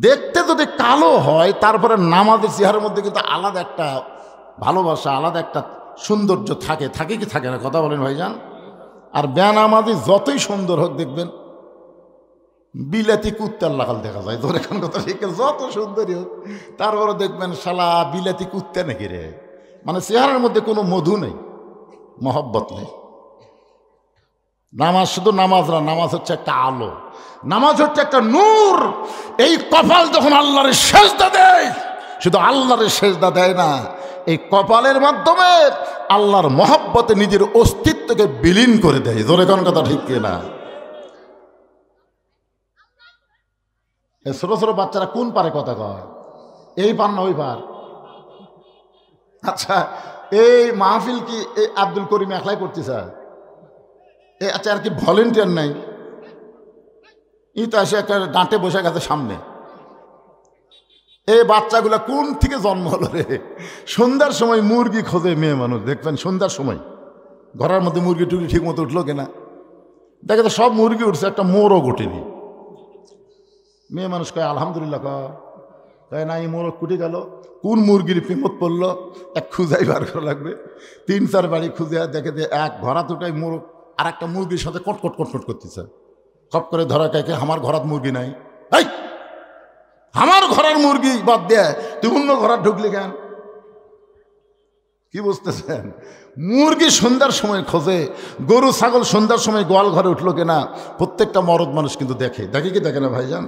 দেখতে যদি কালো হয় তারপরে নামাজের চেহারার মধ্যে কিন্তু আলাদা একটা ভালোবাসা, আলাদা একটা সৌন্দর্য থাকে। থাকে কি থাকে না? কথা বলেন ভাইজান। আর বেনামাজি যতই সুন্দর হোক দেখবেন বিলাতি কুত্তার লাগাল দেখা যায়। তোর এখন কথা ঠিক, যত সুন্দরী হোক তারপরে দেখবেন শালা বিলাতি কুত্তা নাকি রে, মানে চেহারার মধ্যে কোনো মধু নেই, মহব্বত নেই। নামাজ শুধু নামাজ না, নামাজ হচ্ছে একটা আলো, নামাজ হচ্ছে একটা নূর। এই কপাল যখন আল্লাহর সেজদা দেয়, শুধু আল্লাহর সেজদা দেয় না, এই কপালের মাধ্যমে আল্লাহর মহব্বতে নিজের অস্তিত্বকে বিলীন করে দেয়। জোরে কোন কথা ঠিক কিনা? ছোট ছোট বাচ্চারা কোন পারে কথা কয়? এই পার না ওই পার? আচ্ছা, এই মাহফিল কি এই আব্দুল করিম একলাই করতে চায়? আচ্ছা, আর কি ভলেন্টিয়ার নাই? ই তো এসে একটা ডাঁটে বসে গেছে সামনে। এই বাচ্চাগুলা কোন থেকে জন্ম হলো রে? সন্ধ্যার সময় মুরগি খোঁজে মেয়ে মানুষ, দেখবেন সন্ধ্যার সময় ঘরের মধ্যে মুরগি টুরগি ঠিক মতো উঠলো কিনা, দেখে তো সব মুরগি উঠছে, একটা মোরগ ওঠেনি। মেয়ে মানুষ কয় আলহামদুলিল্লাহ, কয় না এই মোরগ কুটে গেল, কোন মুরগির পিমত পড়লো এক খুঁজাই বার করা লাগবে। 3-4 বাড়ি খুঁজে দেখে যে এক ঘরা দুটাই মোরগ আর একটা মুরগির সাথে কটকট কটকট করতেছে। খপ করে ধরা কাকে, আমার ঘরাত মুরগি নাই। এই আমার ঘরের মুরগি বাদ দেয় তুই অন্য ঘর ঢুকলি কেন? কি বুঝতেছেন? মুরগি সন্ধ্যার সময় খোঁজে, গরু ছাগল সন্ধ্যার সময় গোয়াল ঘরে উঠলো কিনা প্রত্যেকটা মরদ মানুষ কিন্তু দেখে। দেখে কি দেখে না ভাইজান?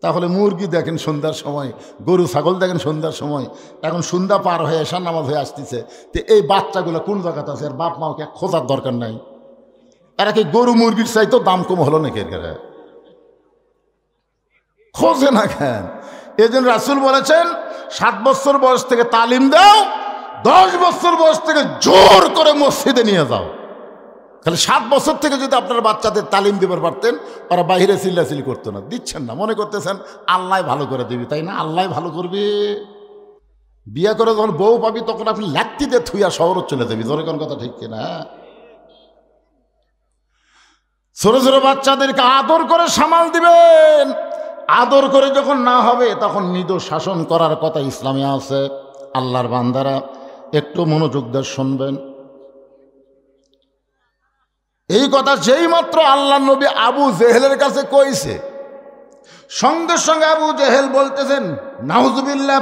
তাহলে মুরগি দেখেন সন্ধ্যার সময়, গরু ছাগল দেখেন সন্ধ্যার সময়। এখন সন্ধ্যা পার হয়ে এশার নামাজ হয়ে আসতেছে, তো এই বাচ্চাগুলো কোন জায়গাতে আছে? আর বাপ মাকে খোঁজার দরকার নাই। এরা কি গরু মুরগির চাইতেও দাম কম হলো নাকি? এর খোঁজে না কেন? এই জন্য রাসূল বলেছেন 7 বছর বয়স থেকে তালিম দাও, 10 বছর বয়স থেকে জোর করে মসজিদে নিয়ে যাও। তাহলে 7 বছর থেকে যদি আপনার বাচ্চাদের তালিম দিবার পারতেন, ওরা বাহিরে চিল্লাচিল্লি করতো না। দিচ্ছেন না, মনে করতেছেন আল্লাহ ভালো করে দিবি, তাই না? আল্লাহ ভালো করবি। বিয়ে করে যখন বউ পাবি তখন আপনি লাত্তি দিয়ে থুইয়া শহর চলে যাবি। জোরে কোন কথা ঠিক কিনা? ছোট ছোট বাচ্চাদেরকে আদর করে সামাল দিবেন। আদর করে যখন না হবে তখন নিজ শাসন করার কথা ইসলামে আছে। আল্লাহর বান্দারা একটু মনোযোগ দিয়ে শুনবেন। এই কথা যেই মাত্র আল্লাহ নবী আবু জেহেলের কাছে কইছে, সঙ্গে সঙ্গে আবু জেহেল বলতেছেন নাউজুবিল্লাহ,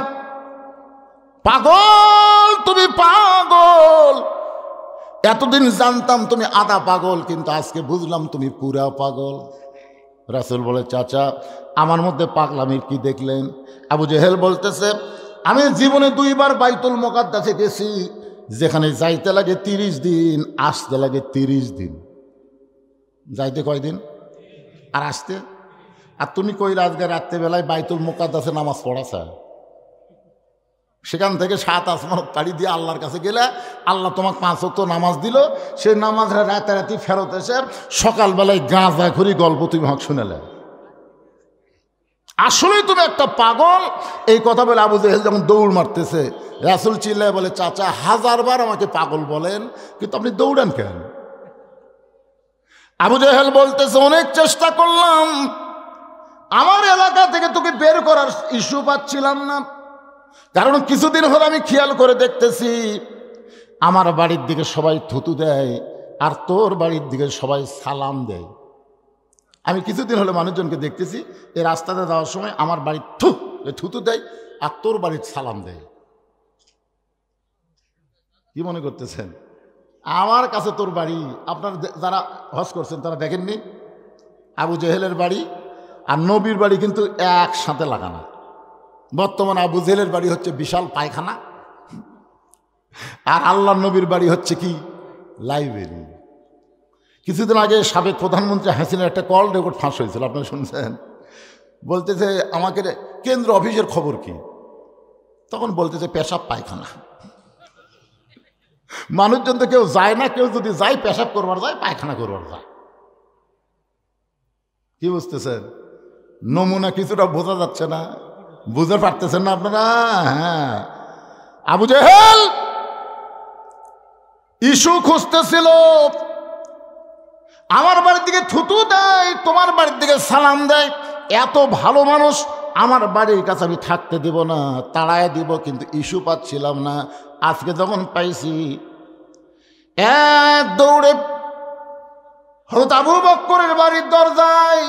পাগল তুমি পাগল। এতদিন জানতাম তুমি আধা পাগল, কিন্তু আজকে বুঝলাম তুমি পুরা পাগল। রাসূল বলে চাচা আমার মধ্যে পাগলামির কি দেখলেন? আবু জেহেল বলতেছে আমি জীবনে 2 বার বাইতুল মুকাদ্দাসে গেছি, যেখানে যাইতে লাগে 30 দিন, আসতে লাগে 30 দিন। যাইতে কয়দিন আর আসতে? আর তুমি কই আজকে রাত্রেবেলায় বাইতুল মুকাদ্দাসে নামাজ পড়াছা? সেখান থেকে 7 আসমান পাড়ি দিয়ে আল্লাহর কাছে গেলে আল্লাহ তোমাকে 5 ওয়াক্ত নামাজ দিল। সেই নামাজ রাতারাতি ফেরত এসে সকালবেলায় গাঁজা ঘুরি গল্প তুমি হক শুনেলে। আসলেই তুমি একটা পাগল। এই কথা বলে আবু জেহেল যখন দৌড় মারতেছে, রাসূল চিল্লায় বলে চাচা 1000 বার আমাকে পাগল বলেন, কিন্তু আপনি দৌড়ান কেন? আবু জেহেল বলতেছে অনেক চেষ্টা করলাম, আমার এলাকা থেকে তোকে বের করার ইস্যু পাচ্ছিলাম না। কারণ কিছুদিন হলো আমি খেয়াল করে দেখতেছি আমার বাড়ির দিকে সবাই থুতু দেয় আর তোর বাড়ির দিকে সবাই সালাম দেয়। আমি কিছুদিন হলো মানুষজনকে দেখতেছি এই রাস্তাতে যাওয়ার সময় আমার বাড়ির থুতু দেয় আর তোর বাড়ির সালাম দেয়। কি মনে করতেছেন? আমার কাছে তোর বাড়ি, আপনার যারা হজ করছেন তারা দেখেননি আবু জেহেলের বাড়ি আর নবীর বাড়ি কিন্তু একসাথে লাগানো। বর্তমানে আবু জেহেলের বাড়ি হচ্ছে বিশাল পায়খানা, আর আল্লাহ নবীর বাড়ি হচ্ছে কি লাইব্রেরি। কিছুদিন আগে সাবেক প্রধানমন্ত্রী হাসিনার একটা কল রেকর্ড ফাঁস হয়েছিল, আপনারা শুনছেন? বলতেছে আমাকে কেন্দ্র অফিসের খবর কি, তখন বলতেছে পেশাব পায়খানা। মানুষজন তো কেউ যায় না, কেউ যদি যায় পেশাব করবার যায়, পায়খানা করবার যায়। কি বুঝতেছেন? নমুনা কিছুটা বোঝা যাচ্ছে না? বুঝতে পারতেছেন না আপনারা? হ্যাঁ, আবু জেহেল ইস্যু খুঁজতেছিল, আমার বাড়ির দিকে থুতু দেয়, তোমার বাড়ির দিকে সালাম দেয়। এত ভালো মানুষ আমার বাড়ির কাছে আমি থাকতে দিব না, তাড়ায় দিব, কিন্তু ইস্যু পাচ্ছিলাম না। আজকে যখন পাইছি এক দৌড়ে হযরত আবু বকরের বাড়ির দরজায়,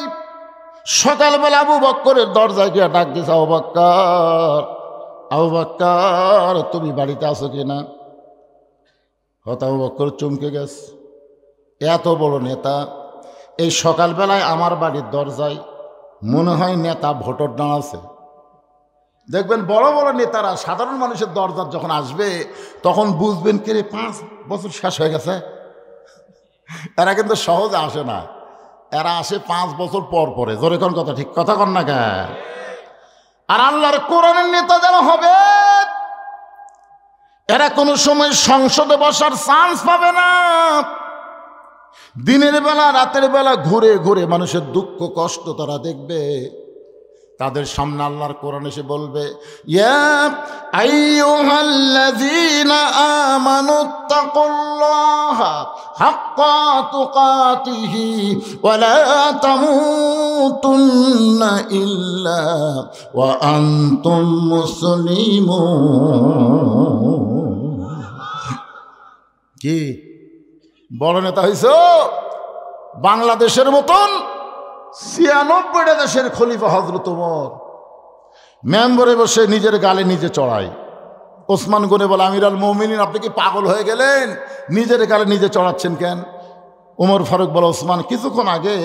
সকালবেলা আবু বকরের দরজায় গিয়ে ডাক দিয়েছে, আবু বকর, আবু বকর, তুমি বাড়িতে আছো কিনা? হযরত আবু বকর চমকে গেছে। এত বড় নেতা এই সকালবেলায় আমার বাড়ির দরজায়, মনে হয় নেতা ভোটর দাঁড়াচ্ছে। দেখবেন বড় বড় নেতারা সাধারণ মানুষের দরজার যখন আসবে তখন বুঝবেন কে রে 5 বছর শেষ হয়ে গেছে। এরা কিন্তু সহজে আসে না, এরা আসে 5 বছর পর পরে। জোরে কোন কথা, ঠিক কথা কন না কেন? আর আল্লাহর কোরআনের নেতা যারা হবে এরা কোনো সময় সংসদে বসার চান্স পাবে না। দিনের বেলা রাতের বেলা ঘুরে ঘুরে মানুষের দুঃখ কষ্ট তারা দেখবে। তাদের সামনে আল্লাহর কোরআন এসে বলবে, ইয়া আইয়ুহাল্লাযীনা আমানুত্তাকুল্লাহা হাক্কা তুকাতিহি ওয়া লা তামুতুন্না ইল্লা ওয়া আনতুম মুসলিমুন। কি বড় নেতা হইছো? বাংলাদেশের মতন 96টা দেশের খলিফা হযরত ওমর মেম্বরে বসে নিজের গালে নিজে চড়ায়। ওসমান গনি বলে, আমিরুল মুমিনিন, আপনি কি পাগল হয়ে গেলেন? নিজের গালে নিজে চড়াচ্ছেন কেন? ওমর ফারুক বলে, ওসমান, কিছুক্ষণ আগে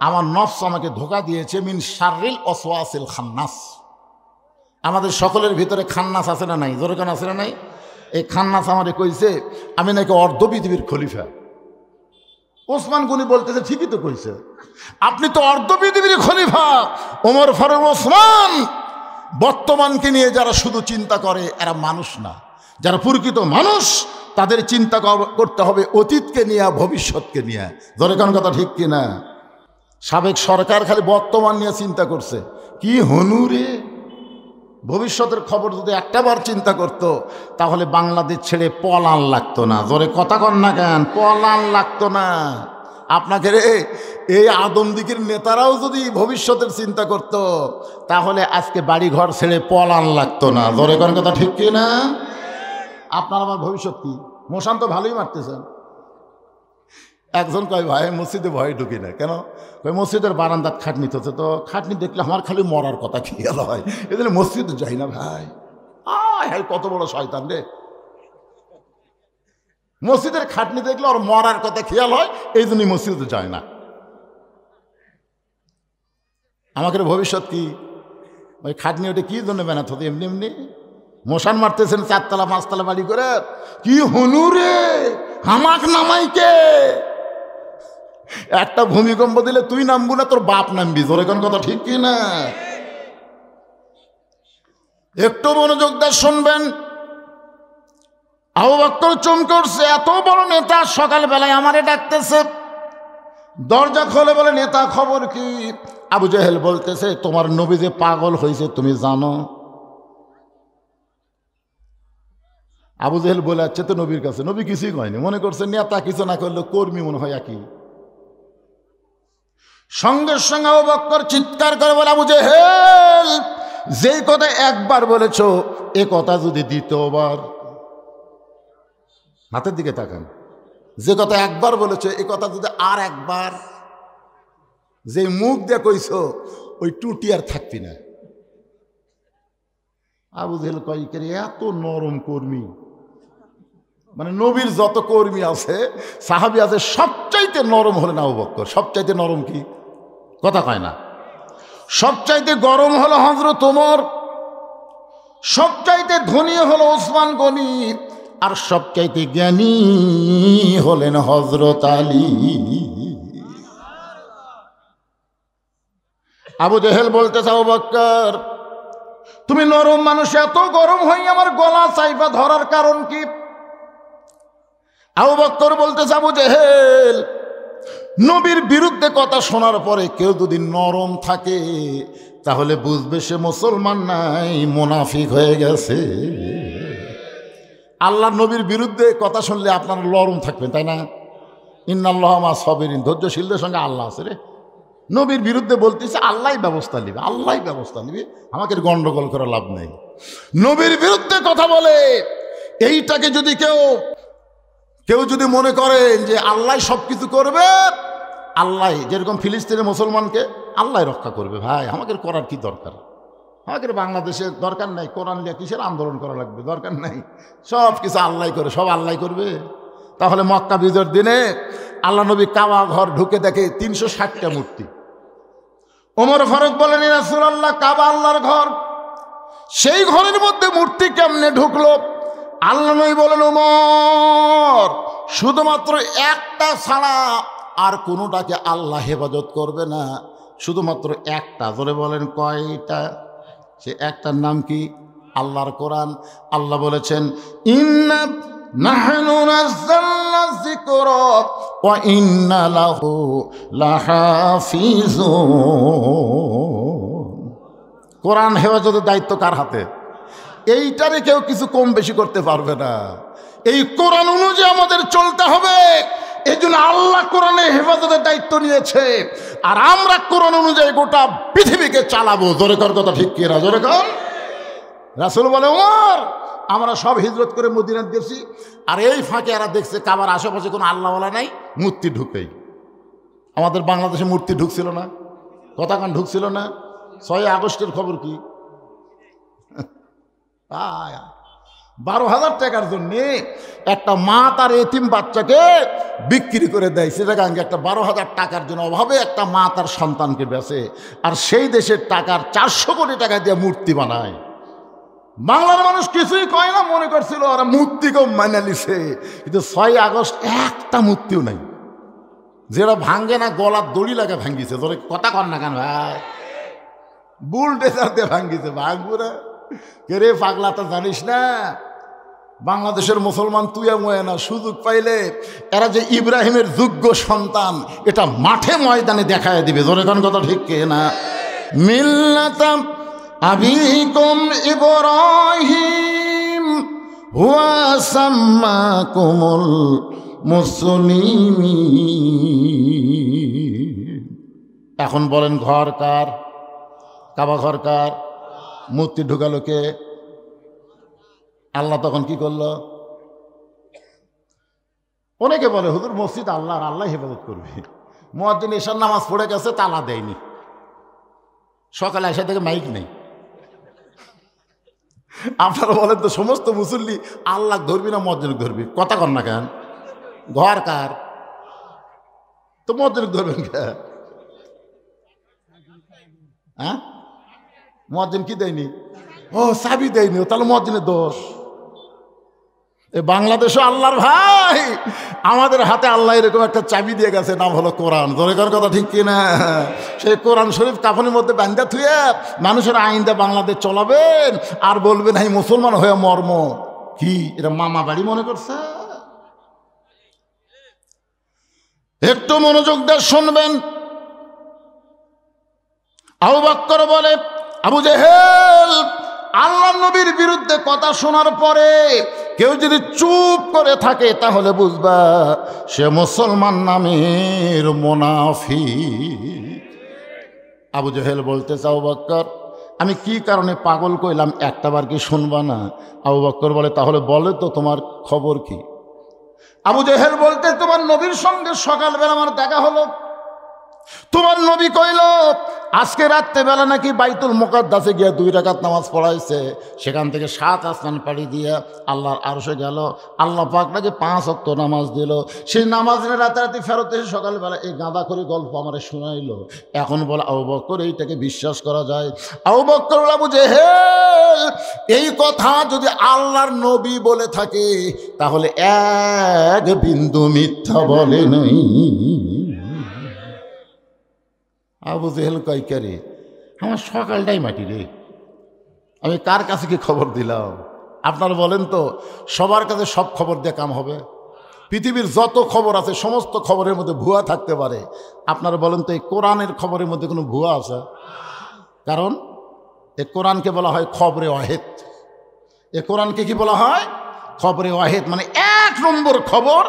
আমার নফস আমাকে ধোঁকা দিয়েছে, মিন শাররিল ওয়াসওয়াসিল খান্নাস। আমাদের সকলের ভিতরে খান্নাস আছে না নাই? জোরে কান আছে না নাই? এই খান্নাস আমারে কইছে আমি নাকি অর্ধ পৃথিবীর খলিফা। ওসমান গনি বলতেছে, ঠিকই তো কইছে, আপনি তো অর্ধ পৃথিবীর খলিফা। ওমর ফারুক, ওসমান, বর্তমানকে নিয়ে যারা শুধু চিন্তা করে এরা মানুষ না। যারা প্রকৃত মানুষ তাদের চিন্তা করতে হবে অতীতকে নিয়ে, ভবিষ্যৎকে নিয়ে। ধরে কোন কথা ঠিক কিনা? সাবেক সরকার খালি বর্তমান নিয়ে চিন্তা করছে। কি হনুরে, ভবিষ্যতের খবর যদি একটাবার চিন্তা করত তাহলে বাংলাদেশ ছেড়ে পলান লাগতো না। জোরে কথা কন না কেন? পলান লাগতো না। আপনাকে রে এই আদমদিগির নেতারাও যদি ভবিষ্যতের চিন্তা করত তাহলে আজকে বাড়ি ঘর ছেড়ে পলান লাগতো না। জোরে কোন কথা ঠিক কি না? আপনার আমার ভবিষ্যৎ কি? মশান তো ভালোই মারতেছেন। একজন কয়, ভাই মসজিদে ভয়ে ঢুকি না কেন? কয় মসজিদের বারান্দাত খাটনি তো, তো খাটনি দেখলে আমার খালি মরার কথা খেয়াল হয়, এই জন্য মসজিদে যাই না ভাই। হ্যাঁ, কত বড় শয়তান রে! মসজিদের খাটনি দেখলে ওর মরার কথা খেয়াল হয়, এই জন্যই মসজিদে যায় না। আমাকে ভবিষ্যৎ কি? ওই খাটনি ওটা কি জন্য বানাতে হতো? এমনি এমনি মশান মারতেছেন 4 তলা 5 তলা বাড়ি করে। কি হনুরে, হামাক নামাইকে একটা ভূমিকম্প দিলে তুই নামবো না, তোর বাপ নামবি। জোরে কোন কথা ঠিক কি না? একটু মনোযোগ দিয়ে শুনবেন। আবু বকর চমকে উঠছে, এত বড় নেতা সকালবেলায় আমারে ডাকতেছে। দরজা খোলে, বলে, নেতা খবর কি? আবু জেহেল বলতেছে, তোমার নবী যে পাগল হয়েছে তুমি জানো? আবু জেহেল বলে, আচ্ছা তো নবীর কাছে। নবী কিছুই কয়নি, মনে করছে নেতা কিছু না করলে কর্মী মনে হয় একই। সঙ্গে সঙ্গে আবু বকর চিৎকার করে বলে, আবু জেহেল, যেই কথা একবার বলেছ এ কথা যদি দ্বিতীয়বার, হাতের দিকে তাকান, যে কথা একবার বলেছ এ কথা যদি আর একবার, যে মুখ দিয়ে কইছ ওই টুটি আর থাকবি না। আবু জেহেল কয়, এত নরম কর্মী, মানে নবীর যত কর্মী আছে সাহাবী আছে সবচাইতে নরম হলেন আবু বকর। সবচাইতে নরম কি? কথা কয় না। সবচাইতে গরম হলো হযরত ওমর, সবচাইতে ধনী হলো ওসমান গনি, আর সবচাইতে জ্ঞানী হলেন হযরত আলী। আবু জেহেল বলতেছে, আবু বকর, তুমি নরম মানুষ, এত গরম হয়ে আমার গলা চাইপা ধরার কারণ কি? আবু বকর বলতেছে, আবু জেহেল, নবীর বিরুদ্ধে কথা শোনার পরে কেউ যদি নরম থাকে তাহলে বুঝবে সে মুসলমান নাই, মুনাফিক হয়ে গেছে। আল্লাহ নবীর বিরুদ্ধে কথা শুনলে আপনারা নরম থাকবেন, তাই না? ইন্নাল্লাহা মা সাবিরিন, ধৈর্যশীলদের সঙ্গে আল্লাহ আছে রে। নবীর বিরুদ্ধে বলতেছে আল্লাহ ব্যবস্থা নেবে, আল্লাহ ব্যবস্থা নেবে, আমাকে গন্ডগোল করা লাভ নেই। নবীর বিরুদ্ধে কথা বলে এইটাকে যদি কেউ যদি মনে করেন যে আল্লাহ সব কিছু করবে, আল্লাহ যেরকম ফিলিস্তিনের মুসলমানকে আল্লাহ রক্ষা করবে, ভাই আমাকে করার কি দরকার? আমাদের বাংলাদেশে দরকার নাই, কোরআন নিয়ে কিসের আন্দোলন করা লাগবে, দরকার নাই, সব কিছু আল্লাহ করে, সব আল্লাহ করবে। তাহলে মক্কা বিজয়ের দিনে আল্লাহ নবী কাবা ঘর ঢুকে দেখে 360টা মূর্তি। ওমর ফারুক বলেন, ইয়া রাসূলুল্লাহ, কাবা আল্লাহর ঘর, সেই ঘরের মধ্যে মূর্তি কেমনে ঢুকলো? আল্লাহ নবী বলেন, ওমর, শুধুমাত্র একটা ছাড়া আর কোনোটাকে আল্লাহ হেফাজত করবে না, শুধুমাত্র একটা। জোরে বলেন কয়টা? সে একটার নাম কি? আল্লাহর কোরআন। আল্লাহ বলেছেন, ইন্না নাহনু নাযালনা যিকরা ওয়া ইন্না লাহু লাহাফিজুন। কোরআন হেফাজতের দায়িত্ব কার হাতে? এইটারে কেউ কিছু কম বেশি করতে পারবে না। এই কোরআন অনুযায়ী আমাদের চলতে হবে। এই জন্য আল্লাহ কোরআনে হেফাজতের দায়িত্ব নিয়েছে, আর আমরা কোরআন অনুযায়ী গোটা পৃথিবীকে চালাবো। জোরে কর কথা, ঠিক কিনা? জোরে কর। রাসূল বলে, ওমর, আমরা সব হিজরত করে মদিনাত গেছি, আর এই ফাঁকে এরা দেখছে কাবার আশেপাশে কোনো আল্লাহওয়ালা নাই, মূর্তি ঢুকেই। আমাদের বাংলাদেশে মূর্তি ঢুকছিল না, কথাখান ঢুকছিল না। 6 আগস্টের খবর কি? 12,000 টাকার জন্যে একটা মা তার এতিম বাচ্চাকে বিক্রি করে দেয়। সেটা একটা 12,000 টাকার জন্য অভাবে একটা মা তার সন্তানকে বেচে, আর সেই দেশের টাকার 400 কোটি টাকা দিয়ে মূর্তি বানায়। বাংলার মানুষ কিছুই কয় না, মনে করছিল ওরা মূর্তিকেও মানে নিছে। কিন্তু 6 আগস্ট একটা মূর্তিও নাই, যেটা ভাঙ্গে না গলার দড়ি লাগে ভাঙ্গিছে। ধরে কথা কর না কেন ভাই? বুলডেজার দিয়ে ভাঙ্গিছে। ভাঙবুরা কে রে পাগলা, তা জানিস না? বাংলাদেশের মুসলমান তুই না, সুযোগ পাইলে এরা যে ইব্রাহিমের যোগ্য সন্তান, এটা মাঠে ময়দানে দেখায় দিবে। জোরে কোন কথা, ঠিক কে না? মিল্লাতাম আবিকুম ইব্রাহিম হুয়া সাম্মাকুমুল মুসলিমিন। এখন বলেন, ঘর কার? কাবা ঘর কার? মূর্তি ঢুকালো কে? আল্লাহ তখন কি করলো? অনেকে বলে, হুজুর মসজিদ আল্লাহ, আল্লাহ হেফাজত করবে। মুয়াজ্জিন এশার নামাজ পড়ে গেছে, তালা দেয়নি, সকালে এসে থেকে মাইক নেই। আপনারা বলেন তো, সমস্ত মুসল্লি আল্লাহ ধরবি না মুয়াজ্জিন ধরবি? কথা কর না কেন? ঘর কার? তো মুয়াজ্জিন ধরবেন কেন? হ্যাঁ, মুয়াজ্জিন কি দেয়নি? ও চাবি দেয়নি, তাহলে মুয়াজ্জিনের দোষ। এই বাংলাদেশও আল্লাহর ভাই, আমাদের হাতে আল্লাহ এরকম একটা চাবি দিয়ে গেছে, নাম হলো কোরআন। জোরেকার কথা, ঠিক কিনা? সেই কোরআন শরীফ কাফনের মধ্যে বান্ধা থুয়ে মানুষের আইনটা বাংলাদেশ চলাবেন, আর বলবেন এই মুসলমান হয়ে মর্ম কি? এটা মামা বাড়ি মনে করছে? একটু মনোযোগ দিয়ে শুনবেন। আবু বকর বলে, আবু জেহেল আল্লাহ নবীর বিরুদ্ধে কথা শোনার পরে কেউ যদি চুপ করে থাকে, তাহলে বুঝবা সে মুসলমান নামের মুনাফিক। আবু জেহেল বলতেছে, আবু বকর, আমি কি কারণে পাগল কইলাম একটাবার কি শুনবা না? আবু বকর বলে, তাহলে বলে তো তোমার খবর কি? আবু জেহেল বলতে, তোমার নবীর সঙ্গে সকালবেলা আমার দেখা হলো। তোমার নবী কইল আজকে রাত্রেবেলা নাকি বাইতুল মুকাদ্দাসে গিয়ে 2 রাকাত নামাজ পড়াইছে, সেখান থেকে 7 আসমান পাড়ি দিয়ে আল্লাহর আরশে গেল। আল্লাহ পাক নাকি 5 ওয়াক্ত নামাজ দিল। সেই নামাজ নিয়ে রাতারাতি ফেরত এসে সকালবেলা এই গাঁদা করে গল্প আমারে শোনাইলো। এখন বলে, আবু বকর এইটাকে বিশ্বাস করা যায়? আবু বকর বলে, আবু জেহেল, এই কথা যদি আল্লাহর নবী বলে থাকে, তাহলে এক বিন্দু মিথ্যা বলে নাই। আবু জেহেল কয়, কে রে, আমার সকালটাই মাটি রে, আমি কার কাছে কি খবর দিলাম? আপনারা বলেন তো, সবার কাছে সব খবর দিয়ে কাম হবে? পৃথিবীর যত খবর আছে সমস্ত খবরের মধ্যে ভুয়া থাকতে পারে। আপনারা বলেন তো, এই কোরআনের খবরের মধ্যে কোনো ভুয়া আছে? কারণ এই কোরআনকে বলা হয় খবরে ওয়াহিদ। এ কোরআনকে কি বলা হয়? খবরে ওয়াহিদ, মানে এক নম্বর খবর,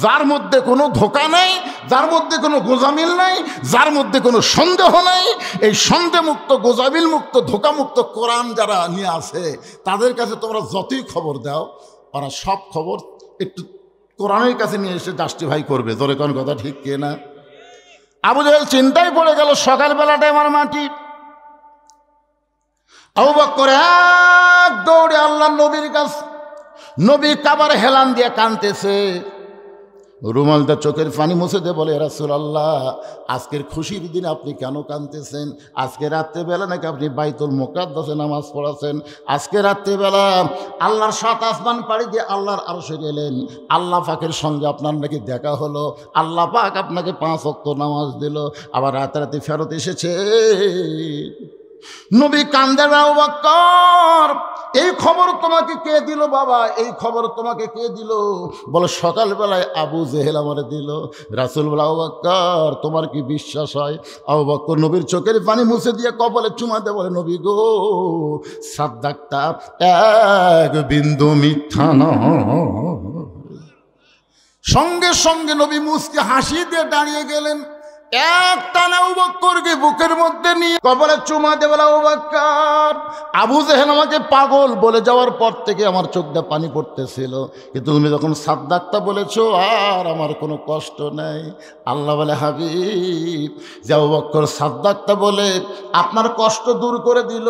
যার মধ্যে কোনো ধোঁকা নেই, যার মধ্যে কোনো গোজামিল নেই, যার মধ্যে কোনো সন্দেহ নেই, এই সন্দেহমুক্ত, গোজামিল মুক্ত, ধোঁকামুক্ত কোরআন যারা নিয়ে আসে, তাদের কাছে তোমরা যতই খবর দাও, ওরা সব খবর একটু কোরআনের কাছে নিয়ে এসে জাস্টিফাই করবে। জোরে কোন কথা ঠিক কে না? আবু জাহেল চিন্তায় পড়ে গেল, সকালবেলাটাই আমার মাটি। আবু বকর এক দৌড়ে আল্লাহর নবীর কাছে, নবী কাবার হেলান দিয়ে কাঁদতেছে, রুমালটা চোখের পানি মুছে দিয়ে বলে, রাসূলুল্লাহ, আজকের খুশির দিন আপনি কেন কাঁদতেছেন? আজকে রাত্রেবেলা নাকি আপনি বাইতুল মুকাদ্দাসে নামাজ পড়াছেন, আজকে রাত্রেবেলা আল্লাহর ৭ আসমান পাড়ি দিয়ে আল্লাহর আরশে গেলেন, আল্লাহ পাকের সঙ্গে আপনার নাকি দেখা হলো, আল্লাহ পাক আপনাকে ৫ ওয়াক্ত নামাজ দিল, আবার রাতারাতি ফেরত এসেছে। নবী কান্দেন, আবু বকর, এই খবর তোমাকে কে দিল বাবা? এই খবর তোমাকে কে দিল? বলে, সকালবেলায় আবু জেহেল আমারে দিল। রাসূল বলে, আবু বকর, তোমার কি বিশ্বাস হয়? আবু বকর নবীর চোখের পানি মুছে দিয়ে কপালে চুমা দিয়ে বলে, নবী গো, সাদ্দাকতা, এক বিন্দু মিথ্যা নয়। সঙ্গে সঙ্গে নবী মুচকে হাসি দিয়ে দাঁড়িয়ে গেলেন, এক টানে আবু বকরকে বুকের মধ্যে নিয়ে কপালে চুমা দিয়ে বলে, আবু বকর, আবু জেহেল আমাকে পাগল বলে যাওয়ার পর থেকে আমার চোখ দিয়ে পানি পড়তেছিল, কিন্তু তুমি যখন সাদ্দাকতা বলেছো আর আমার কোনো কষ্ট নেই। আল্লাহ বলে, হাবিব, যে আবু বকর সাদ্দাকতা বলে আপনার কষ্ট দূর করে দিল,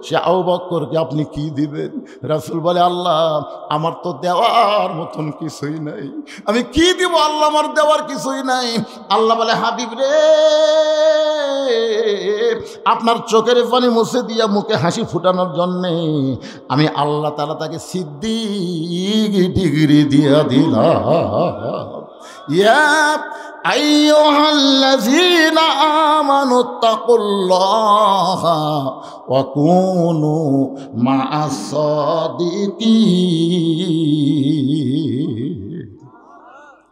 সে আবু বকরকে আপনি কি দিবেন? রাসূল বলে, আল্লাহ, আমার তো দেওয়ার মতন কিছুই নাই, আমি কি দিব আল্লাহ, আমার দেওয়ার কিছুই নাই। আল্লাহ বলে, হাবিব রে, আপনার চোখের পানি মুছে দিয়া মুখে হাসি ফুটানোর জন্যে আমি আল্লাহ তাআলা তাকে সিদ্দিক ডিগ্রি দিয়া দিলাম। ইয়া আইয়ুহাল্লাযীনা আমানুত্তাকুল্লাহা ওয়া কুনু মা'আস সাদিকিন।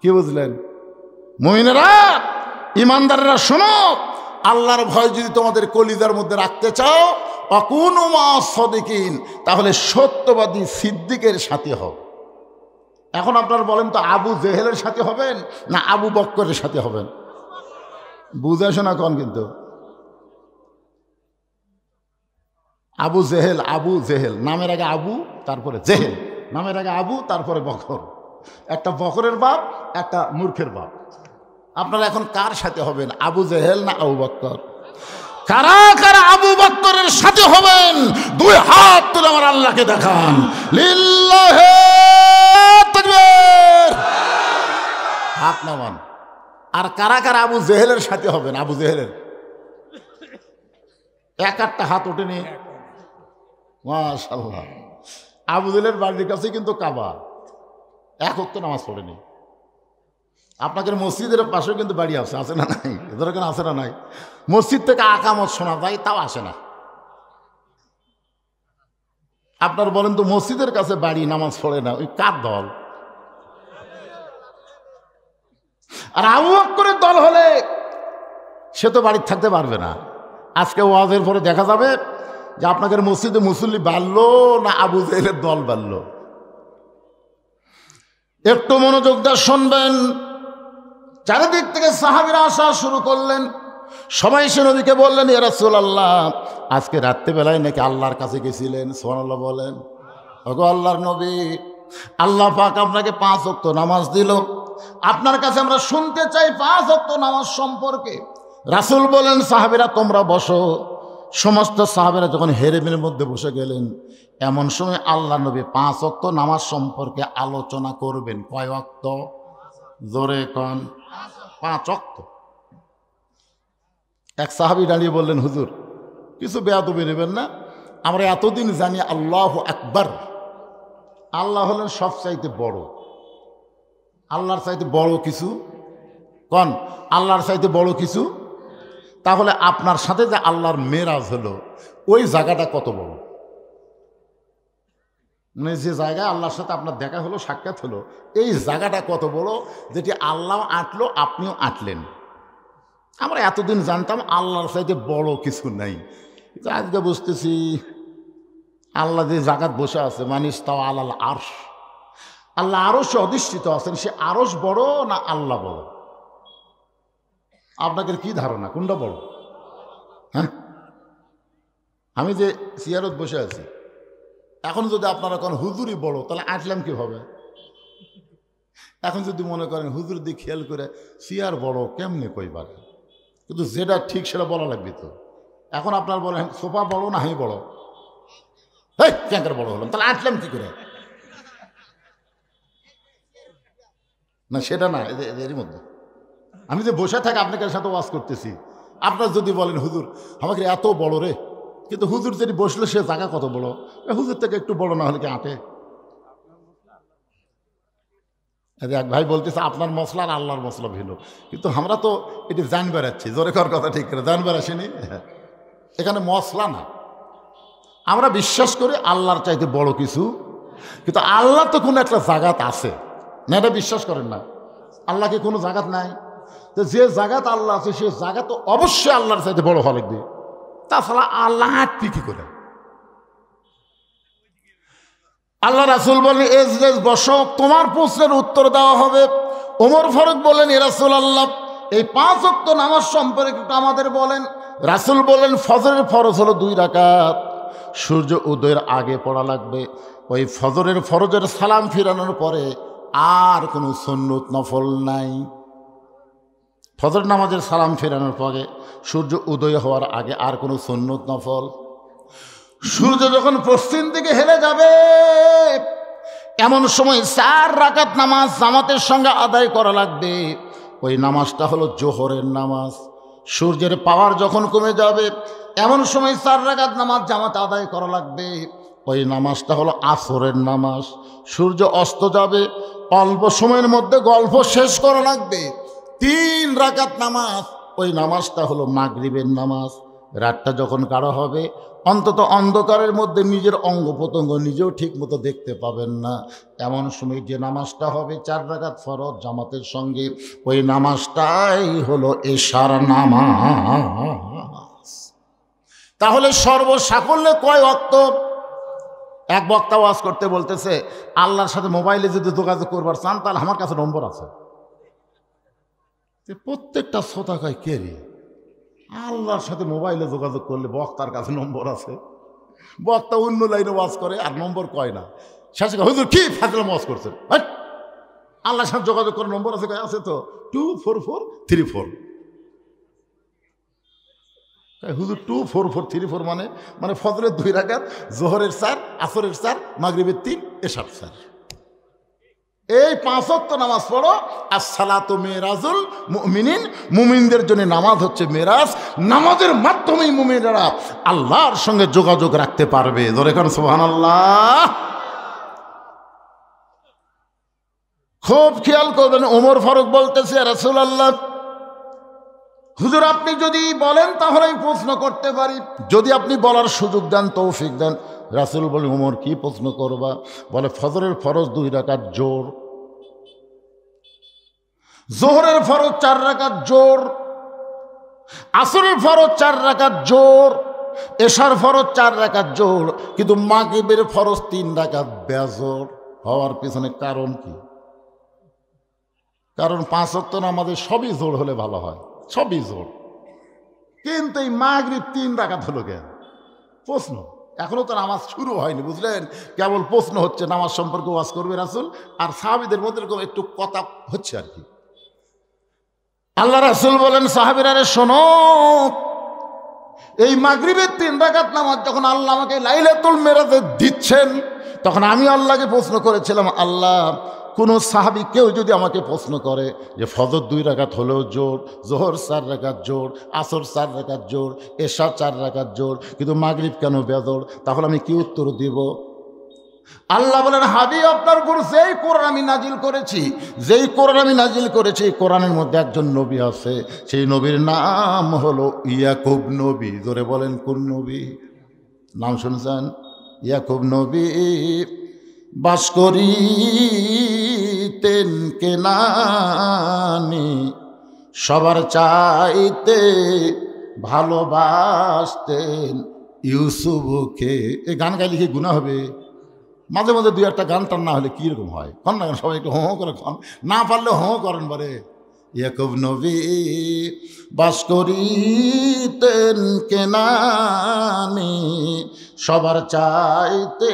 কি বুঝলেন মুমিনেরা, ইমানদাররা, শোনো, আল্লাহর ভয় যদি তোমাদের কলিজার মধ্যে রাখতে চাও, ওয়াকুনু মা'আস সাদিকিন, তাহলে সত্যবাদী সিদ্দিকের সাথে হও। এখন আপনারা বলেন তো, আবু জেহেলের সাথে হবেন না আবু বকরের সাথে হবেন? বুঝে শোনা কন, কিন্তু আবু জেহেল, আবু জেহেল নামের আগে আবু, তারপরে জেহেল, নামের আগে আবু, তারপরে বকর। একটা বকরের বাপ, একটা মূর্খের বাপ। আপনারা এখন কার সাথে হবেন, আবু জেহেল না আবু বকর? কারা কারা আবু বকরের সাথে হবেন? দুই হাত তুলে আমার আল্লাহকে দেখান, লিল্লাহি তাকবীর, হাত নামান। আর কারা কারা আবু জেহেলের সাথে হবেন? আবু জেহেলের এক একটা হাত ওঠেনি। মাশাআল্লাহ, আবু জেহেলের বাড়ির কাছে কিন্তু কাবা, এক ওয়াক্ত নামাজ পড়েনি। আপনাদের মসজিদের পাশেও কিন্তু বাড়ি আছে, আছে না নাই? এদের কেন আছে না নাই? মসজিদ থেকে আকামত শোনা যায়, তাও আসে না। আপনার বলেন তো, মসজিদের কাছে বাড়ি, নামাজ পড়ে না, ওই কার দল? আর আবু বকরের দল হলে সে তো বাড়িতে থাকতে পারবে না। আজকে ওয়াজের পরে দেখা যাবে যে আপনাদের মসজিদে মুসল্লি বাড়লো না আবু জেহেলের দল বাড়লো। একটু মনোযোগ দিয়ে শুনবেন। চারিদিক থেকে সাহাবীরা আসা শুরু করলেন, সবাই সে নবীকে বললেন, ইয়া রাসূলুল্লাহ, আজকে রাত্রিবেলায় নাকি আল্লাহর কাছে গেছিলেন। সুবহানাল্লাহ বলেন। ওগো আল্লাহর নবী, আল্লাহ পাক আপনাকে 5 ওয়াক্ত নামাজ দিল, আপনার কাছে আমরা শুনতে চাই 5 ওয়াক্ত নামাজ সম্পর্কে। রাসূল বলেন, সাহাবীরা তোমরা বসো। সমস্ত সাহাবীরা যখন হেরেমের মধ্যে বসে গেলেন, এমন সময় আল্লাহ নবী 5 ওয়াক্ত নামাজ সম্পর্কে আলোচনা করবেন। কয় ওয়াক্ত? জোরে কন। 5 ওয়াক্ত। এক সাহাবী দাঁড়িয়ে বললেন, হুজুর, কিছু বেয়াদবি নেবেন না, আমরা এতদিন জানি আল্লাহু আকবার, আল্লাহ হলেন সবচাইতে বড়। আল্লাহর চাইতে বড় কিছু কন, আল্লাহর চাইতে বড় কিছু। তাহলে আপনার সাথে যে আল্লাহর মেরাজ হলো, ওই জায়গাটা কত বড়? মানে যে জায়গায় আল্লাহর সাথে আপনার দেখা হলো, সাক্ষাৎ হলো, এই জায়গাটা কত বড়, যেটি আল্লাহ আঁটলো, আপনিও আঁটলেন। আমরা এতদিন জানতাম আল্লাহর চাইতে বড় কিছু নাই, আজকে বুঝতেছি আল্লাহ যে জায়গায় বসে আছে, মানিস তাও আলাল আরশ, আল্লাহ আরশে অধিষ্ঠিত আছেন, সে আরশ বড় না আল্লাহ বড়? আপনাদের কি ধারণা কোনটা বড়? হ্যাঁ, আমি যে চেয়ারত বসে আছি, এখন যদি আপনারা কোন হুজুরই বড়, তাহলে আসলাম কিভাবে? এখন যদি মনে করেন হুজুর দিয়ে খেয়াল করে চেয়ার বড়, কেমনে কইবার? কিন্তু যেটা ঠিক সেটা বলা লাগবে তো। এখন আপনার বলেন সোফা বড় না আমি বড়? এই ক্যাঙ্কার বড় হলাম, তাহলে আসলাম কি করে? না সেটা না, এরই মধ্যে আমি যে বসে থাকি আপনাদের সাথে ওয়াজ করতেছি, আপনার যদি বলেন হুজুর আমাকে এত বড় রে, কিন্তু হুজুর যদি বসলে সে জায়গা কত বড়, হুজুর থেকে একটু বড় না হলে কি আঁটে? এক ভাই বলতেছে আপনার মশলা আর আল্লাহর মশলা ভিন্ন, কিন্তু আমরা তো এটি জান বেড়াচ্ছি, জোরে কর কথা ঠিক করে, জান বেড়াসিনি এখানে মশলা না। আমরা বিশ্বাস করি আল্লাহর চাইতে বড় কিছু, কিন্তু আল্লাহ তো কোনো একটা জাগাত আছে না, এটা বিশ্বাস করেন না? আল্লাহকে কোনো জাগাত নাই, তো যে জাগাত আল্লাহ আছে সে জায়গা তো অবশ্যই আল্লাহর চাইতে বড় হওয়া লাগবে, তাছাড়া আল্লাহ আটটি কি করে? আল্লাহ রাসূল বলেন এজলেস বসো, তোমার প্রশ্নের উত্তর দেওয়া হবে। ওমর ফারুক বলেন এ রাসূলুল্লাহ এই 5 ওয়াক্ত নামাজ সম্পর্কে একটু আমাদের বলেন। রাসূল বলেন ফজরের ফরজ হলো 2 রাকাত, সূর্য উদয়ের আগে পড়া লাগবে। ওই ফজরের ফরজের সালাম ফিরানোর পরে আর কোনো সুন্নত নফল নাই। ফজর নামাজের সালাম ফেরানোর পরে সূর্য উদয় হওয়ার আগে আর কোনো সুন্নত নফল। সূর্য যখন পশ্চিম দিকে হেলে যাবে এমন সময় 4 রাকাত নামাজ জামাতের সঙ্গে আদায় করা লাগবে। ওই নামাজটা হলো জোহরের নামাজ। সূর্যের পাওয়ার যখন কমে যাবে এমন সময় 4 রাকাত নামাজ জামাতে আদায় করা লাগবে। ওই নামাজটা হলো আসরের নামাজ। সূর্য অস্ত যাবে, অল্প সময়ের মধ্যে গল্প শেষ করা লাগবে। 3 রাকাত নামাজ, ওই নামাজটা হলো মাগরিবের নামাজ। রাতটা যখন গাঢ় হবে অন্তত অন্ধকারের মধ্যে নিজের অঙ্গ প্রত্যঙ্গ নিজেও ঠিক মতো দেখতে পাবেন না, এমন সময় যে নামাজটা হবে 4 রাকাত ফরজ জামাতের সঙ্গে, ওই নামাজটাই হলো এশার নামাজ। তাহলে সর্বসাকল্যে কয় ওয়াক্ত? এক বক্তা ওয়াজ করতে বলতেছে আল্লাহর সাথে মোবাইলে যদি যোগাযোগ করবার চান তাহলে আমার কাছে নম্বর আছে। প্রত্যেকটা শ্রোতা কয় কে রে, আল্লাহর সাথে মোবাইলে যোগাযোগ করলে বক্তার কাছে নম্বর আছে? বক্তা অন্য লাইনে ওয়াজ করে আর নম্বর কয় না। শেষে হুজুর কি ফাজলাম ওয়াজ করছেন, আল্লাহর সাথে যোগাযোগ করে নম্বর আছে? কয় আছে তো, 24434। হুজুর 24434 মানে ফজরের 2 রাকাত, জোহরের 4, আসরের 4, মাগরিবের 3, এশার 4। এই 5 ওয়াক্ত নামাজ পড়ো। আসসালাতু মিরাজুল মুমিনিন, মুমিনদের জন্য নামাজ হচ্ছে মেরাজ। নামাজের মাধ্যমেই মুমিনরা আল্লাহর সঙ্গে যোগাযোগ রাখতে পারবে। জোরে কারণ সুবহানাল্লাহ। খুব খেয়াল করবেন, ওমর ফারুক বলতেছে রাসূলুল্লাহ হুজুর আপনি যদি বলেন তাহলে আমি প্রশ্ন করতে পারি, যদি আপনি বলার সুযোগ দেন তৌফিক দেন। রাসূল বলে ওমর কি প্রশ্ন করবা? বলে ফজরের ফরজ 2 রাকাত জোর, জোহরের ফরজ 4 রাকাত জোর, আসরের ফরজ 4 রাকাত জোর, এশার ফরজ 4 রাকাত জোর, কিন্তু মাগরিবের ফরজ 3 রাকাত বেজোর হওয়ার পিছনে কারণ কি? কারণ 5 ওয়াক্ত নামাজে সবই জোর হলে ভালো হয়, সবই জোর, কিন্তু এই মাগরিব 3 রাকাত হলো কেন? প্রশ্ন। এখনো তো নামাজ শুরু হয়নি, বুঝলেন? কেবল প্রশ্ন হচ্ছে। নামাজ সম্পর্কে ওয়াজ করবে রাসূল, আর সাহাবীদের মধ্যে এরকম একটু কথা হচ্ছে আর কি। আল্লাহ রাসূল বলেন সাহাবীরা রে শোনো, এই মাগরিবের 3 রাকাত নামাজ যখন আল্লাহ আমাকে লাইলাতুল মেরাজে দিচ্ছেন, তখন আমি আল্লাহকে প্রশ্ন করেছিলাম, আল্লাহ কোনো সাহাবী কেউ যদি আমাকে প্রশ্ন করে যে ফজর 2 রাকাত হলেও জোর, জোহর 4 রাকাত জোর, আসর 4 রাকাত জোর, এশা 4 রাকাত জোর, কিন্তু মাগরিব কেন বেজোর, তাহলে আমি কি উত্তর দিব? আল্লাহ বলেন হাবিব আপনার উপর যেই কোরআন আমি নাজিল করেছি, যেই কোরআন আমি নাজিল করেছি, কোরআনের মধ্যে একজন নবী আছে, সেই নবীর নাম হলো ইয়াকুব নবী। জোরে বলেন কোন নবী? নাম শুনছেন? ইয়াকুব নবী বাস করিতেন কেনানে, সবার চাইতে ভালোবাসতেন ইউসুফকে। এই গান গাইলে কি গুনাহ হবে? মাঝে মাঝে দুই একটা গান টান না হলে কীরকম হয়, কন না সবাই একটু হো করে খন, না পারলে হো করেন বলে। ইয়াকুব নবী বাস করিতেন কেনানে, সবার চাইতে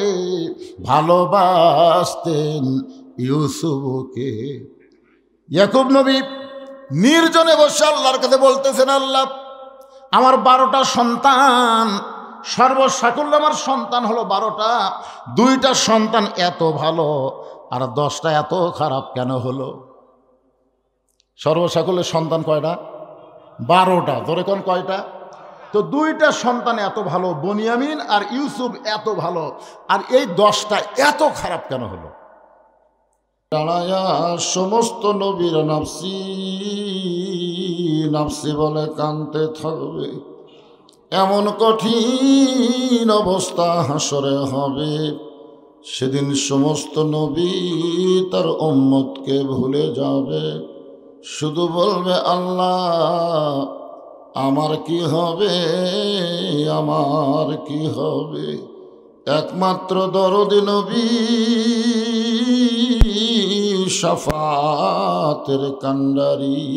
ভালোবাসতেন ইউসুফকে। ইয়াকুব নবী নির্জনে বসে আল্লাহর কাছে বলতেছেন, আল্লাহ আমার 12টা সন্তান, সর্বসাকুল্য আমার সন্তান হলো 12টা, 2টা সন্তান এত ভালো আর 10টা এত খারাপ কেন হলো? সর্বসাকুল্যের সন্তান কয়টা? 12টা। ধরে কোন কয়টা? তো 2টা সন্তান এত ভালো, বনিয়ামিন আর ইউসুফ এত ভালো, আর এই 10টা এত খারাপ কেন হলো? দাঁড়ায়া সমস্ত নবীর নাফসি নাফসি বলে কানতে থাকবে। এমন কঠিন অবস্থা হাসরে হবে, সেদিন সমস্ত নবী তার উম্মতকে ভুলে যাবে, শুধু বলবে আল্লাহ আমার কি হবে, আমার কি হবে। একমাত্র দরদি নবী শাফাতের কান্ডারি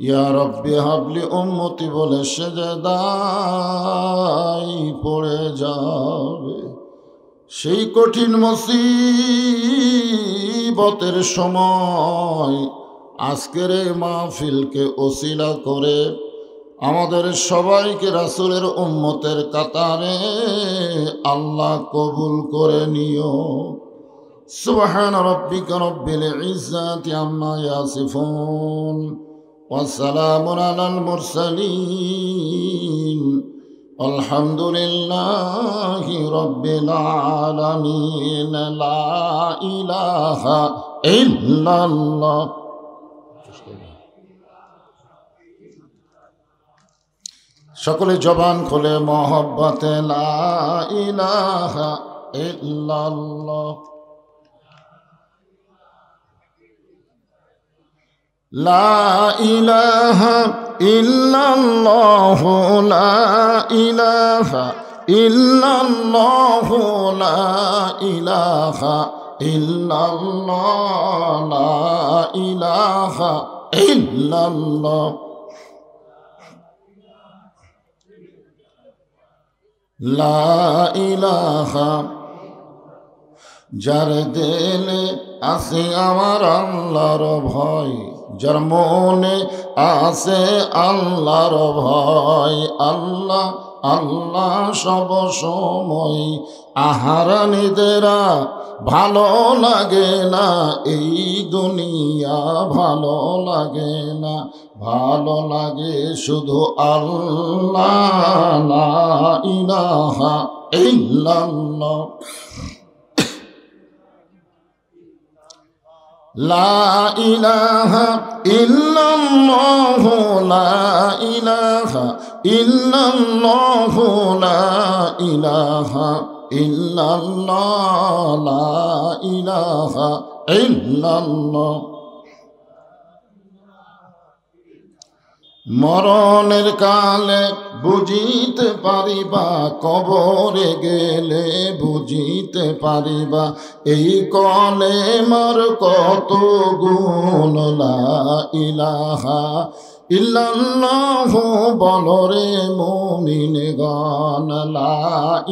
ইয়া রব্বি হাবলি উম্মতি বলে সেজদায় পড়ে যাবে। সেই কঠিন মুসিবতের সময় আজকের এই মাহফিলকে ওসিলা করে আমাদের সবাইকে রাসূলের উম্মতের কাতারে আল্লাহ কবুল করে নিও। সুবহান রাব্বিকা রব্বিল ইজ্জাতি আম্মা ইয়াসিফুন ওয়া সালামুন আলাল মুরসালিন আলহামদুলিল্লাহি রাব্বিল আলামিন। লা ইলাহা ইল্লাল্লাহ। সকলে জবান খুলে মহব্বতে লা ইলাহা ইল্লাল্লাহ, লা ইলাহা ইল্লাল্লাহ, লা ইলাহা ইল্লাল্লাহ, লা ইলাহা ইল্লাল্লাহ, লা ইলাহা ইল্লাল্লাহ, লা ইলাহা। যার দিলে আছে আমার আল্লাহর ভয়, যার মনে আছে আল্লাহর ভয়, আল্লাহ আল্লাহ সব সময়। আহারানিদেরা ভালো লাগে না এই দুনিয়া, ভালো লাগে না, ভালো লাগে শুধু আল্লাহ। লা ইলাহা ইল্লাল্লাহ, লা ইলাহা ইল্লাল্লাহ, লা ইলাহা ইল্লাল্লাহ, লা ইলাহা ইল্লাল্লাহ, লা ইলাহা ইল্লাল্লাহ। মরণের কালে বুঝিতে পারিবা, কবরে গেলে বুঝিতে পারিবা, এই কলেমার কত গুণ। লা ইলাহা ইল্লাল্লাহ বলরে মুমিনগণ, লা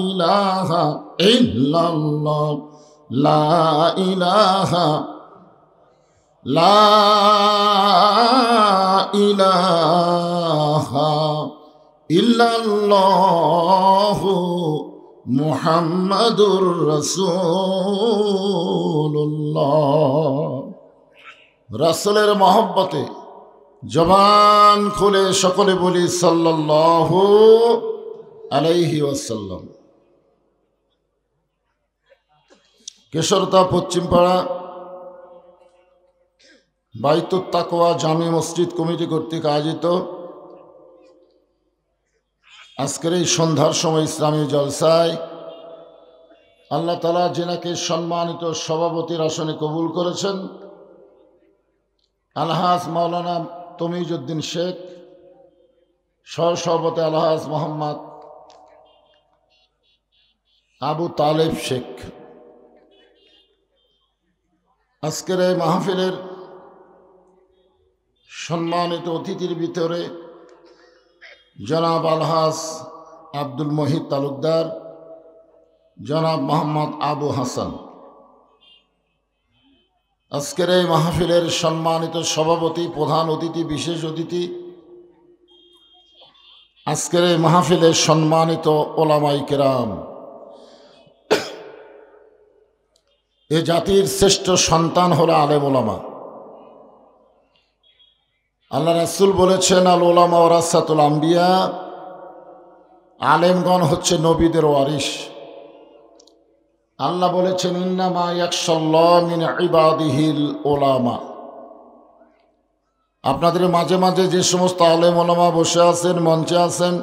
ইলাহা ইল্লাল্লাহ, লা ইলাহা, লা ইলাহা ইল্লাল্লাহ মুহাম্মাদুর রাসূলুল্লাহ। রাসূলের মহব্বতে জবান খুলে সকলে বলি সাল্লাল্লাহু আলাইহি ওয়াসাল্লাম। কেশরতা পশ্চিমপাড়া বাইতুত তাকওয়া জামি মসজিদ কমিটি কর্তৃক আয়োজিত আজকের এই সন্ধ্যার সময় ইসলামী জলসায় আল্লাহ তাআলা যিনাকে সম্মানিত সভাপতির আসনে কবুল করেছেন, আলহাজ মাওলানা তমিজউদ্দিন শেখ, সহসভাপতি আলহাজ মোহাম্মদ আবু তালেব শেখ, আজকের এই মাহফিলের সম্মানিত অতিথির ভিতরে জনাব আলহাজ আব্দুল মহিদ তালুকদার, জনাব মোহাম্মদ আবু হাসান। আজকের এই মাহফিলের সম্মানিত সভাপতি, প্রধান অতিথি, বিশেষ অতিথি, আজকের এই মাহফিলের সম্মানিত ওলামাই কেরাম। এ জাতির শ্রেষ্ঠ সন্তান হলো আলেম ওলামা। আল্লাহ রাসূল বলেছেন, আল ওলামা ওয়ারাসাতুল আম্বিয়া, আলেমগণ হচ্ছে নবীদের ওয়ারিস। আল্লাহ বলেছেন, ইন্নামা ইয়াখশাল্লাহ মিন ইবাদিহিল ওলামা। আপনাদের মাঝে মাঝে যে সমস্ত আলেম ওলামা বসে আছেন, মঞ্চে আছেন,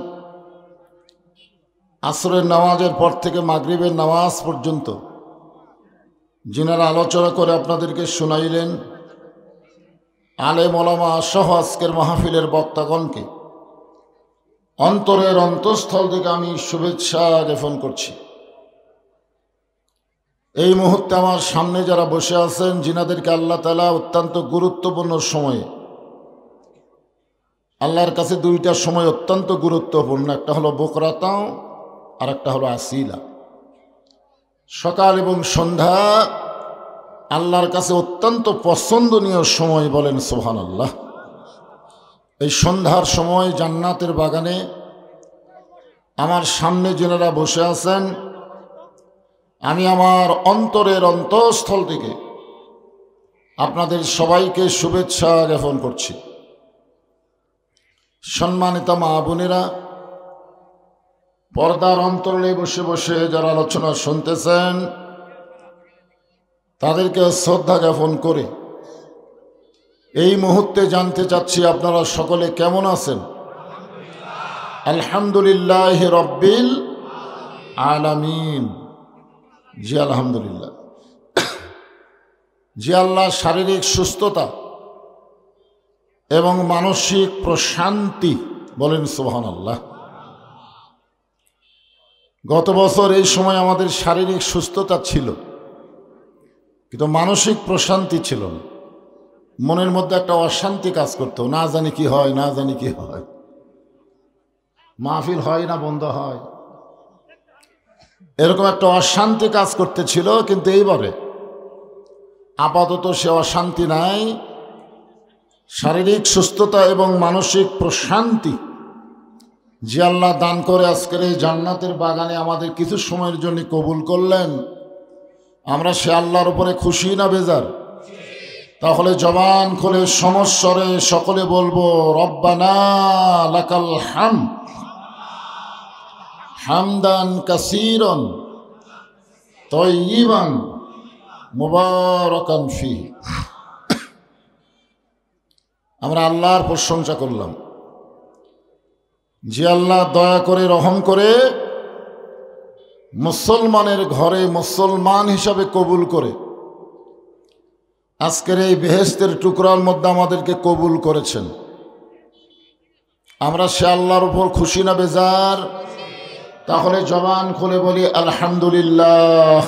আসরের নামাজের পর থেকে মাগরিবের নামাজ পর্যন্ত যিনারা আলোচনা করে আপনাদেরকে শুনাইলেন, আলেম ওলামা সহ আজকের মাহফিলের বক্তাগণকে অন্তরের অন্তঃস্থল থেকে আমি শুভেচ্ছা জ্ঞাপন করছি। এই মুহূর্তে আমার সামনে যারা বসে আছেন, যিনাদেরকে আল্লাহ তাআলা অত্যন্ত গুরুত্বপূর্ণ সময়ে, আল্লাহর কাছে দুইটা সময় অত্যন্ত গুরুত্বপূর্ণ, একটা হলো বুকরাতাও আর একটা হলো আসিলা। সকাল এবং সন্ধ্যা আল্লাহর কাছে অত্যন্ত পছন্দনীয় সময়, বলেন সুবহানাল্লাহ। এই সন্ধ্যার সময় জান্নাতের বাগানে আমার সামনে যারা বসে আছেন, আমি আমার অন্তরের অন্তঃস্থল থেকে আপনাদের সবাইকে শুভেচ্ছা জ্ঞাপন করছি। সম্মানিত মা বোনেরা, পর্দার অন্তরালে বসে বসে যারা আলোচনা শুনতেছেন, তাদেরকে শ্রদ্ধা জ্ঞাপন করে এই মুহূর্তে জানতে চাচ্ছি আপনারা সকলে কেমন আছেন? আলহামদুলিল্লাহ রব্বিল আলামিন। জি আলহামদুলিল্লাহ। জি আল্লাহ শারীরিক সুস্থতা এবং মানসিক প্রশান্তি, বলেন সুবহানাল্লাহ। গত বছর এই সময় আমাদের শারীরিক সুস্থতা ছিল, কিন্তু মানসিক প্রশান্তি ছিল না। মনের মধ্যে একটা অশান্তি কাজ করতো, না জানি কি হয়, না জানি কি হয়, মাহফিল হয় না বন্ধ হয়, এরকম একটা অশান্তি কাজ করতেছিল। কিন্তু এইবারে আপাতত সে অশান্তি নাই। শারীরিক সুস্থতা এবং মানসিক প্রশান্তি যে আল্লাহ দান করে আজকের এই জান্নাতের বাগানে আমাদের কিছু সময়ের জন্য কবুল করলেন, আমরা সে আল্লাহর উপরে খুশি না বেজার? তাহলে জবান খুলে সমস্বরে সকলে বলবো, রব্বানা লাকাল হামদ হামদান কাসীরান তাইয়িবান মুবারাকান ফীহি। আমরা আল্লাহর প্রশংসা করলাম, যে আল্লাহ দয়া করে রহম করে মুসলমানের ঘরে মুসলমান হিসাবে কবুল করে আজকের এই বেহেশতের টুকরার মধ্যে আমাদেরকে কবুল করেছেন। আমরা সে আল্লাহর উপর খুশি না বেজার? তাহলে জবান খুলে বলি আলহামদুলিল্লাহ।